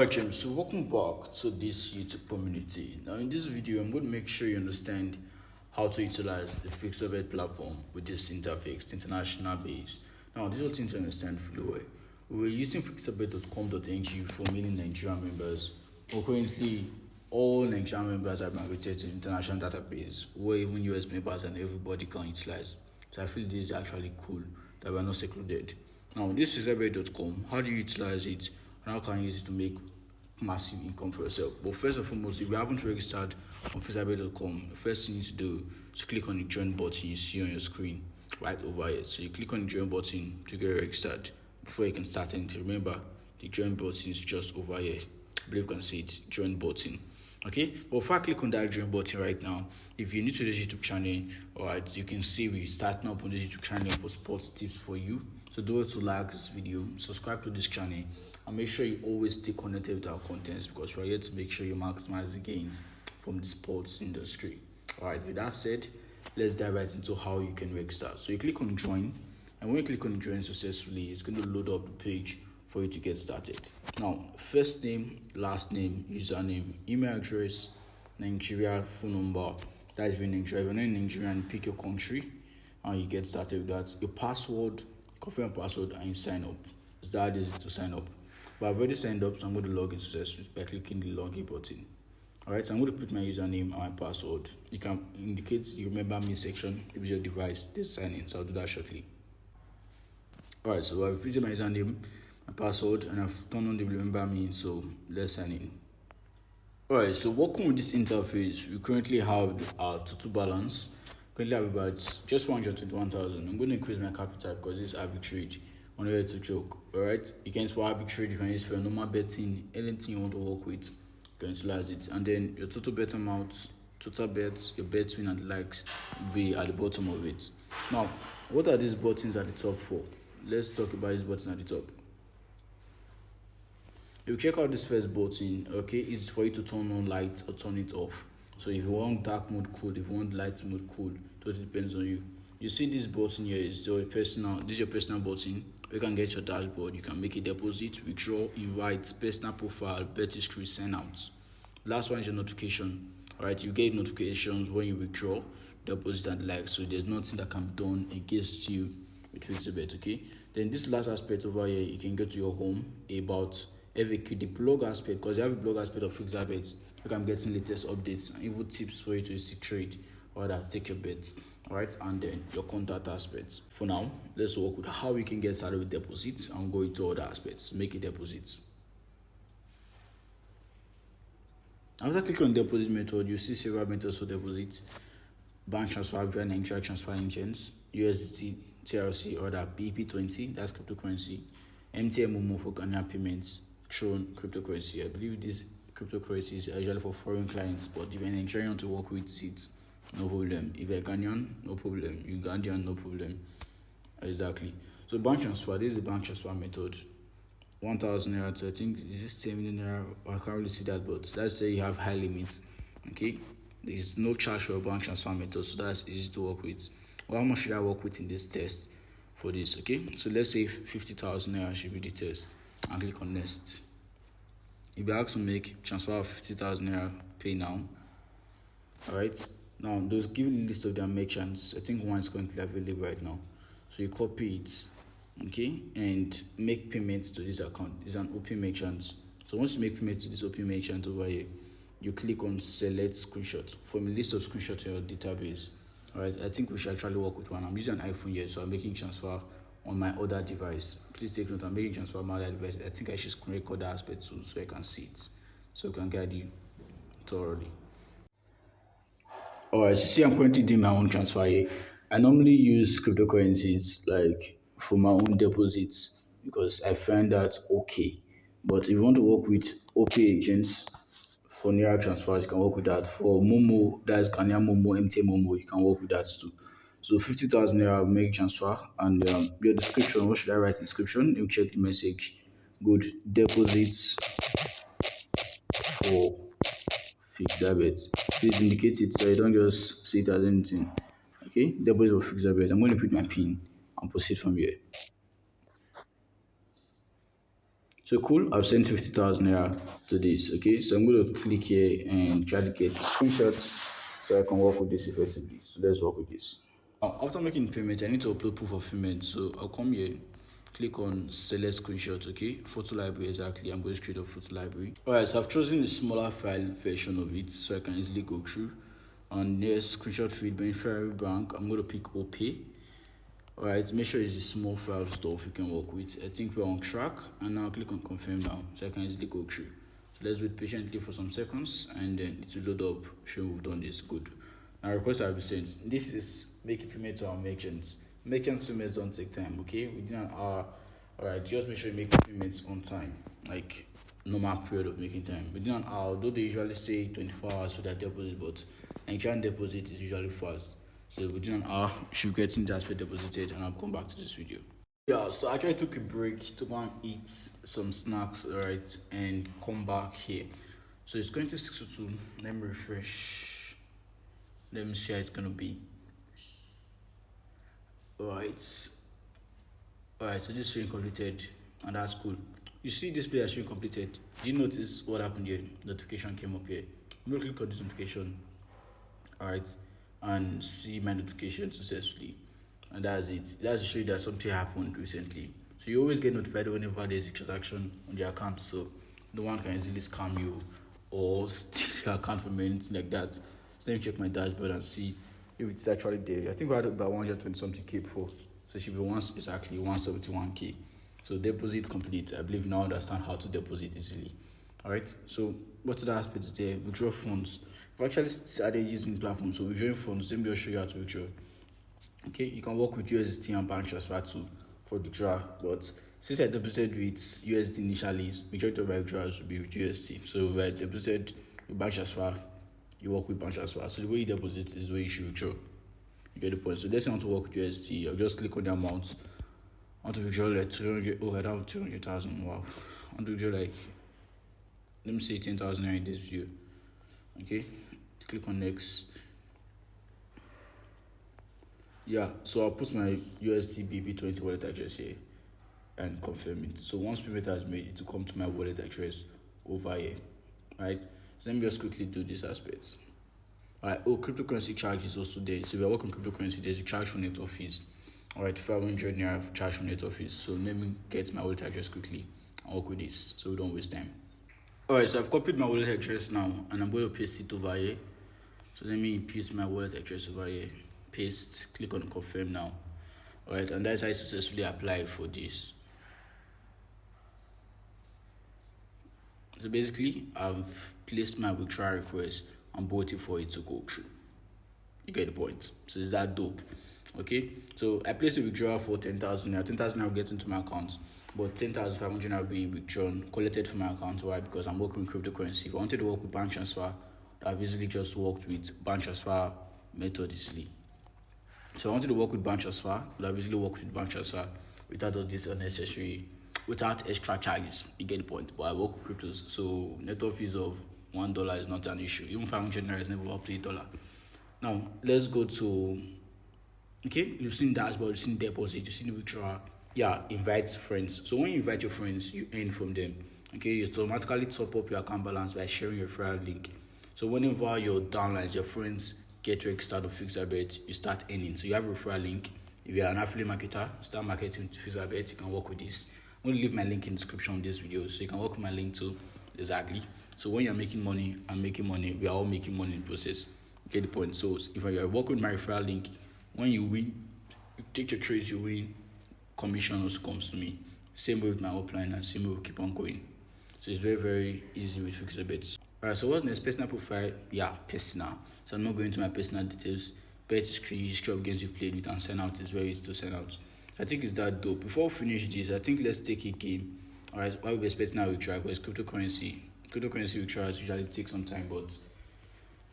Alright, James, so welcome back to this YouTube community. Now, in this video, I'm going to make sure you understand how to utilize the Fixabet platform with this interface, international base. Now, this is what you need to understand fully well. We were using fixabet.com.ng for many Nigerian members, but currently, all Nigerian members have migrated to the international database, where even US members and everybody can utilize. So I feel this is actually cool that we're not secluded. Now, this fixabet.com, how do you utilize it? And how can you use it to make massive income for yourself? But first and foremost, if you haven't registered on Fixabet.com, the first thing you need to do is click on the join button you see on your screen right over here. So you click on the join button to get registered before you can start anything. Remember, the join button is just over here. I believe you can see it, join button. Okay, but if I click on that join button right now, if you're new to this YouTube channel, alright, you can see we're starting up on this YouTube channel for sports tips for you. So do it to like this video, subscribe to this channel, and make sure you always stay connected with our contents, because we're here to make sure you maximize the gains from the sports industry. Alright, with that said, let's dive right into how you can register. So you click on join, and when you click on join successfully, it's going to load up the page for you to get started. Now, first name, last name, username, email address, Nigeria, phone number. That is in Nigeria. If you're not in Nigeria, pick your country and you get started with that. Your password, confirm password, and you sign up. It's that easy to sign up. But I've already signed up, so I'm going to log in successfully by clicking the login button. Alright, so I'm going to put my username and my password. You can indicate you remember me section if it's your device. This sign in, so I'll do that shortly. Alright, so I've put my username, my password, and I've turned on the remember me, so let's sign in. Alright, so working with this interface, we currently have our total balance. Currently have about just 121,000. I'm going to increase my capital because this is arbitrage. On the way to joke. Alright, you can use for arbitrage, you can use for normal betting, anything you want to work with, you can utilize it. And then your total bet amount, total bets, your bet win and the likes will be at the bottom of it. Now, what are these buttons at the top for? Let's talk about this button at the top. If you check out this first button, okay, it's for you to turn on lights or turn it off. So if you want dark mode cool, if you want light mode cool, totally depends on you. You see this button here is your personal. This is your personal button. You can get your dashboard. You can make a deposit, withdraw, invite, personal profile, bet history, sign out. Last one is your notification. Alright, you get notifications when you withdraw, deposit, and like. So there's nothing that can be done against you with Fixabet. Okay. Then this last aspect over here, you can go to your home, about FAQ, the blog aspect, because you have a blog aspect of Fixabet. You can get some latest updates and even tips for you to see trade or that take your bets. Alright, and then your contact aspects. For now, let's work with how we can get started with deposits and go into other aspects. Make a deposit. After clicking on deposit method, you see several methods for deposits: bank transfer via Nigeria transfer engines, USDT, TRC, or that pyypl, that's cryptocurrency, MTN Momo for Ghana payments, Tron cryptocurrency. I believe these cryptocurrencies are usually for foreign clients, but if you're Nigerian to work with it, no problem. If you're Ghanaian, no problem. Ugandan, no problem. Exactly. So bank transfer, this is the bank transfer method. 1,000 naira to, I think, is this 10 million naira? I can't really see that, but let's say you have high limits. Okay, there's no charge for a bank transfer method, so that's easy to work with. Well, how much should I work with in this test for this? Okay, so let's say 50,000 naira should be the test, and click on next. If you ask to make transfer of 50,000 naira, pay now. Alright, now those give you a list of their merchants. I think one is currently available right now, so you copy it, okay, and make payments to this account. It's an open merchant. So once you make payments to this open merchant over here, you click on select screenshot from a list of screenshots in your database. Alright, I think we should actually work with one. I'm using an iPhone here, so I'm making transfer on my other device. Please take note, I'm making transfer on my other device. I think I should screen record that aspect too, so I can see it, so I can guide you thoroughly. Alright, so see, I'm currently doing my own transfer here. I normally use cryptocurrencies like for my own deposits because I find that okay. But if you want to work with OP agents for Naira transfers, you can work with that. For Momo, that's Ghanaian Momo, MT Momo, you can work with that too. So 50,000 Naira make transfer, and your description. What should I write in description? You check the message. Good deposits for Fixabet. Please indicate it so you don't just see it as anything. Okay, deposit of Fixabet. I'm going to put my pin and proceed from here. So cool, I've sent 50,000 naira to this. Okay, so I'm going to click here and try to get screenshots so I can work with this effectively. So let's work with this. Now, after making payment, I need to upload proof of payment. So I'll come here, click on select screenshot. Okay, photo library exactly. I'm going straight up photo library. Alright, so I've chosen a smaller file version of it so I can easily go through. And yes, screenshot feed beneficiary bank. I'm going to pick OPay. Alright, make sure it's a small file stuff you can work with. I think we're on track, and now click on confirm now so I can easily go through. So let's wait patiently for some seconds and then it will load up, showing we've done this. Good. Now request will be sent. This is making payment to our merchants. Merchants payments don't take time, okay? Within an hour. Alright, just make sure you make payments on time, like normal period of making time. Within an hour, though they usually say 24 hours for their deposit, but Nigerian deposit is usually fast. So within an hour, you should get into aspect deposited, and I'll come back to this video. Yeah, so I actually took a break to go and eat some snacks, alright, and come back here. So it's going to 6:02. Let me refresh. Let me see how it's gonna be. Alright, so this stream completed, and that's cool. You see this player stream completed. Do you notice what happened here? Notification came up here. I'm gonna click on this notification. Alright, and see my notification successfully, and that's it. That's to show you that something happened recently. So you always get notified whenever there's a transaction on your account, so no one can easily scam you or steal your account from anything like that. So let me check my dashboard and see if it's actually there. I think we had about 120 something K before, so it should be exactly 171K. So deposit complete. I believe now I understand how to deposit easily. Alright, so what's the aspect is there? Withdraw funds. I've actually started using the platform, so withdrawing funds. Let me just show you how to withdraw. Okay, you can work with USDT and bank transfer too for withdrawal, but since I deposited with USD initially, majority of my withdrawals will be with USD. So if I deposited with bank transfer, you work with bank transfer. So the way you deposit is the way you should withdraw. You get the point. So let's say I want to work with USD. I'll just click on the amount. I want to withdraw like 200. Oh, I don't have 200,000. Wow. I want to withdraw like, let me say 10,000 in this video. Okay, click on next. Yeah, so I'll put my USD BB20 wallet address here and confirm it. So once payment has made, it will come to my wallet address over here. Right, so let me just quickly do these aspects. Alright, cryptocurrency charge is also there. So if you're working cryptocurrency, there's a charge for network fees. Alright, 500 naira charge for network fees. So let me get my wallet address quickly and work with this so we don't waste time. Alright, so I've copied my wallet address now, and I'm going to paste it over here. So let me paste my wallet address over here. Paste, click on confirm now. Alright, and that's how I successfully apply for this. So basically, I've placed my withdrawal request and waiting for it to go through. You get the point. So is that dope? Okay, so I placed a withdrawal for 10,000 now. 10,000 now will get into my account, but 10,500 now will be withdrawn, collected from my account. Why? Because I'm working with cryptocurrency. If I wanted to work with bank transfer, I've easily just worked with bank transfer method easily. So I wanted to work with bank transfer, but I've easily worked with bank transfer without all this unnecessary, without extra charges. You get the point. But I work with cryptos, so network fees of $1 is not an issue. Even 500 naira is never up to $8. Now let's go to, okay, you've seen dashboard, you've seen deposit, you've seen the withdrawal. Yeah, invite friends. So when you invite your friends, you earn from them. Okay, you automatically top up your account balance by sharing your referral link. So whenever your downlines, your friends get registered on Fixabet, you start earning. So you have a referral link. If you're an affiliate marketer, start marketing to Fixabet, you can work with this. I'm going to leave my link in the description of this video, so you can work with my link too. Exactly. So when you're making money, I'm making money, we are all making money in the process. You get the point. So if you're working with my referral link, when you win, you take your trades, you win, commission also comes to me. Same way with my upline, and same way we keep on going. So it's very, very easy with Fixabet. Alright, so what's next? Personal profile. Yeah, personal. So I'm not going into my personal details. Bet history of games you've played with, and sign out is very easy to sign out. I think it's that dope. Before we finish this, I think let's take a game. Alright, while we're expecting our withdrawal, because cryptocurrency withdrawals usually take some time, but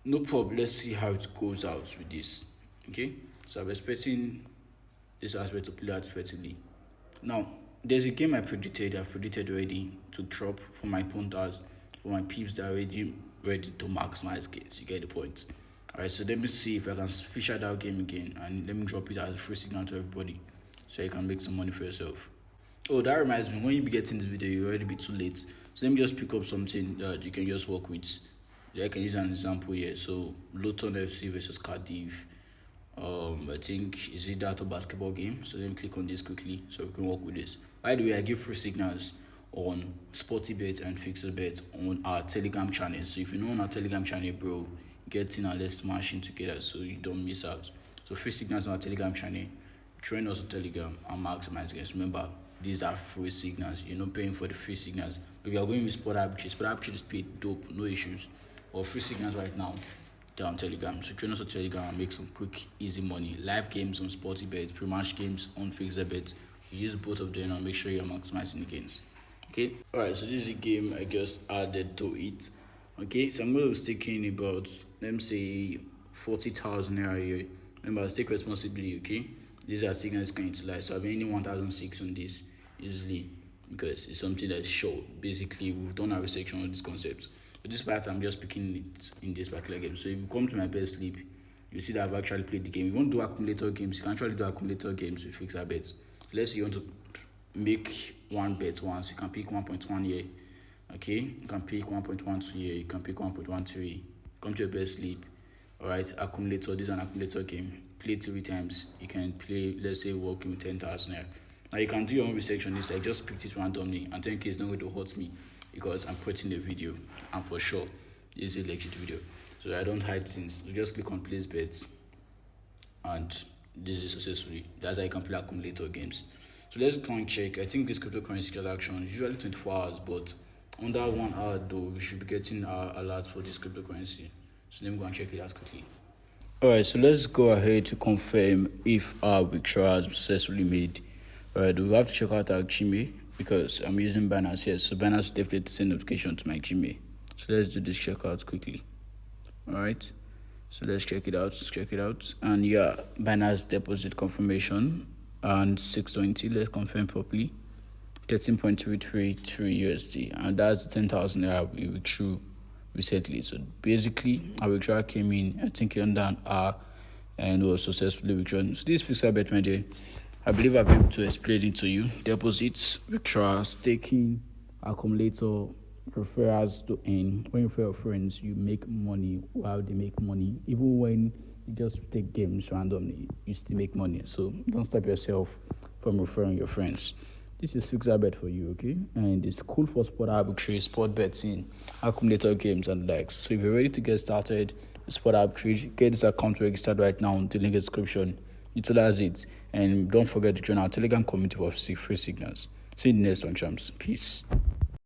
no problem. Let's see how it goes out with this. Okay, so I'm expecting this aspect to play out effectively. Now, there's a game I've predicted already to drop for my punters, for my peeps that are already ready to maximize gains. You get the point. Alright, so let me see if I can fish out that game again, and let me drop it as a free signal to everybody so you can make some money for yourself. Oh, that reminds me, when you be getting this video, you already be too late. So let me just pick up something that you can just work with. I can use an example here. So Luton FC versus Cardiff. I think is it that a basketball game? So let me click on this quickly so we can work with this. By the way, I give free signals on Sportybet and Fixabet on our Telegram channel. So if you know on our Telegram channel, bro, get in and let's smash in together so you don't miss out. So free signals on our Telegram channel. Join us on Telegram and maximize gains. Remember, these are free signals. You're not paying for the free signals. If you are going with Sport Arbitrage, Sport Arbitrage is paid dope, no issues. Or free signals right now, they're on Telegram. So join us on Telegram and make some quick, easy money. Live games on Sportybet, pre-match games on Fixabet. You use both of them and make sure you're maximizing the gains. Okay, alright, so this is a game I just added to it. Okay, so I'm going to be staking about, let me say, 40,000 Naira here. Remember, stake responsibly, okay? These are signals you can utilize. So I've been earning 1,006 on this easily because it's something that's sure. Basically, we've done our research on these concepts. But this part, I'm just picking it in this particular game. So if you come to my best sleep, you see that I've actually played the game. You won't do accumulator games. You can actually do accumulator games with Fixabet. So let's say you want to make one bet once. You can pick 1.1 here. Okay, you can pick 1.12 here. You can pick 1.13. Come to your best sleep. All right, accumulator. This is an accumulator game. Play 3 times. You can play, let's say, working with 10,000 here. Now you can do your own research on this. I just picked it randomly, and 10K is not going to hurt me because I'm putting the video, and for sure, this is a legit video. So I don't hide things. So just click on place bets, and this is successfully. That's how you can play accumulator games. So let's go and check. I think this cryptocurrency transaction is usually 24 hours, but under 1 hour though, we should be getting our alert for this cryptocurrency. So let me go and check it out quickly. Alright, so let's go ahead to confirm if our withdrawal has successfully made. Alright, we have to check out our Gmail because I'm using Binance here. So Binance will definitely send notification to my Gmail. So let's do this checkout quickly. Alright, so let's check it out. And yeah, Binance deposit confirmation and 620. Let's confirm properly. 13.333 USD, and that's 10,000 Naira we withdrew recently. So basically, our withdrawal came in, I think, under an hour and was successfully withdrawn. So this Fixabet manager, I believe I've been able to explain it to you. Deposits, withdrawal, staking, accumulator, referrals to earn. When you refer your friends, you make money while they make money. Even when you just take games randomly, you still make money. So don't stop yourself from referring your friends. This is Fixabet for you, okay? And it's cool for sport arbitrage, sport betting, accumulator games, and the likes. So if you're ready to get started with sport arbitrage, get this account registered right now in the link in the description. Utilize it. And don't forget to join our Telegram community for free signals. See you in the next one, champs. Peace.